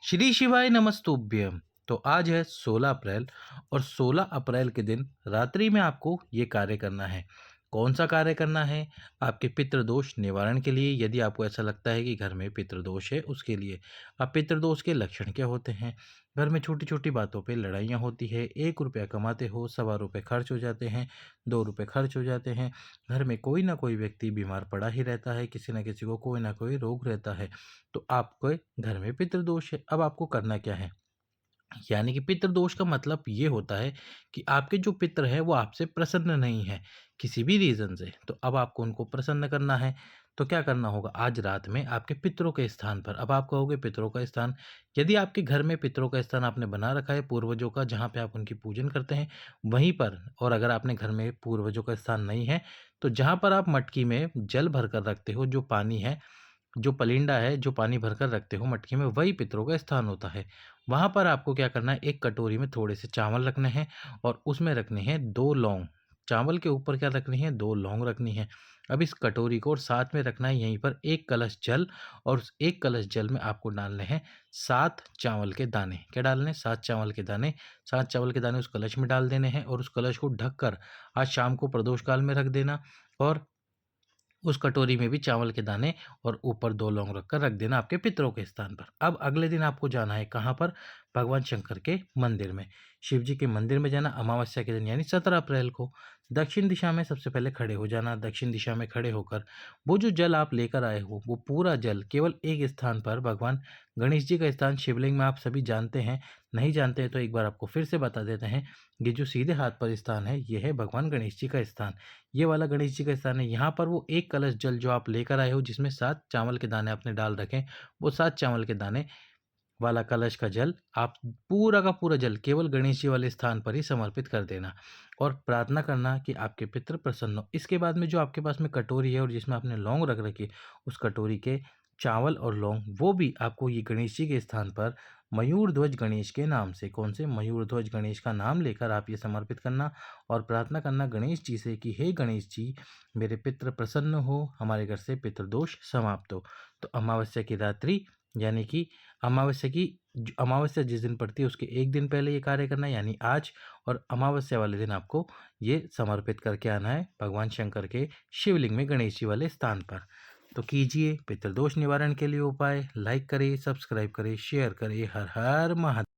श्री शिवाय नमस्तुभ्यम। तो आज है 16 अप्रैल और 16 अप्रैल के दिन रात्रि में आपको ये कार्य करना है। कौन सा कार्य करना है? आपके पितृदोष निवारण के लिए। यदि आपको ऐसा लगता है कि घर में पितृदोष है उसके लिए। अब पितृदोष के लक्षण क्या होते हैं? घर में छोटी छोटी बातों पे लड़ाइयाँ होती है। 1 रुपया कमाते हो, 1.25 रुपये खर्च हो जाते हैं, 2 रुपये खर्च हो जाते हैं। घर में कोई ना कोई व्यक्ति बीमार पड़ा ही रहता है, किसी न किसी को कोई ना कोई रोग रहता है। तो आपके घर में पितृदोष है। अब आपको करना क्या है? यानी कि पितृदोष का मतलब ये होता है कि आपके जो पितृ हैं वो आपसे प्रसन्न नहीं है किसी भी रीज़न से। तो अब आपको उनको प्रसन्न करना है। तो क्या करना होगा? आज रात में आपके पितरों के स्थान पर, अब आप कहोगे पितरों का स्थान, यदि आपके घर में पितरों का स्थान आपने बना रखा है पूर्वजों का, जहाँ पे आप उनकी पूजन करते हैं वहीं पर, और अगर आपने घर में पूर्वजों का स्थान नहीं है तो जहाँ पर आप मटकी में जल भर कर रखते हो, जो पानी है, जो पलिंडा है, जो पानी भरकर रखते हो मटकी में, वही पितरों का स्थान होता है। वहाँ पर आपको क्या करना है? एक कटोरी में थोड़े से चावल रखने हैं और उसमें रखने हैं 2 लौंग। चावल के ऊपर क्या रखनी है? 2 लौंग रखनी है। अब इस कटोरी को और साथ में रखना है यहीं पर 1 कलश जल, और उस 1 कलश जल में आपको डालने हैं 7 चावल के दाने। क्या डालने हैं? 7 चावल के दाने। 7 चावल के दाने उस कलश में डाल देने हैं और उस कलश को ढककर आज शाम को प्रदोष काल में रख देना। और उस कटोरी में भी चावल के दाने और ऊपर 2 लौंग रखकर रख देना आपके पितरों के स्थान पर। अब अगले दिन आपको जाना है कहाँ पर? भगवान शंकर के मंदिर में। शिव जी के मंदिर में जाना अमावस्या के दिन, यानी 17 अप्रैल को। दक्षिण दिशा में सबसे पहले खड़े हो जाना। दक्षिण दिशा में खड़े होकर वो जो जल आप लेकर आए हो, वो पूरा जल केवल एक स्थान पर, भगवान गणेश जी का स्थान शिवलिंग में, आप सभी जानते हैं। नहीं जानते हैं तो एक बार आपको फिर से बता देते हैं। ये जो सीधे हाथ पर स्थान है, ये है भगवान गणेश जी का स्थान। ये वाला गणेश जी का स्थान है। यहाँ पर वो 1 कलश जल जो आप लेकर आए हो, जिसमें 7 चावल के दाने आपने डाल रखे हैं, वो 7 चावल के दाने वाला कलश का जल आप पूरा का पूरा जल केवल गणेश जी वाले स्थान पर ही समर्पित कर देना और प्रार्थना करना कि आपके पितृ प्रसन्न हो। इसके बाद में जो आपके पास में कटोरी है और जिसमें आपने लौंग रख रखी है, उस कटोरी के चावल और लौंग वो भी आपको ये गणेश जी के स्थान पर मयूर ध्वज गणेश के नाम से, कौन से? मयूर ध्वज गणेश का नाम लेकर आप ये समर्पित करना और प्रार्थना करना गणेश जी से कि हे गणेश जी, मेरे पितृ प्रसन्न हो, हमारे घर से पितृदोष समाप्त हो। तो अमावस्या की रात्रि, यानी कि अमावस्या जिस दिन पड़ती है उसके एक दिन पहले ये कार्य करना है, यानी आज। और अमावस्या वाले दिन आपको ये समर्पित करके आना है भगवान शंकर के शिवलिंग में, गणेश जी वाले स्थान पर। तो कीजिए पितृदोष निवारण के लिए उपाय। लाइक करें, सब्सक्राइब करें, शेयर करें। हर हर महादेव।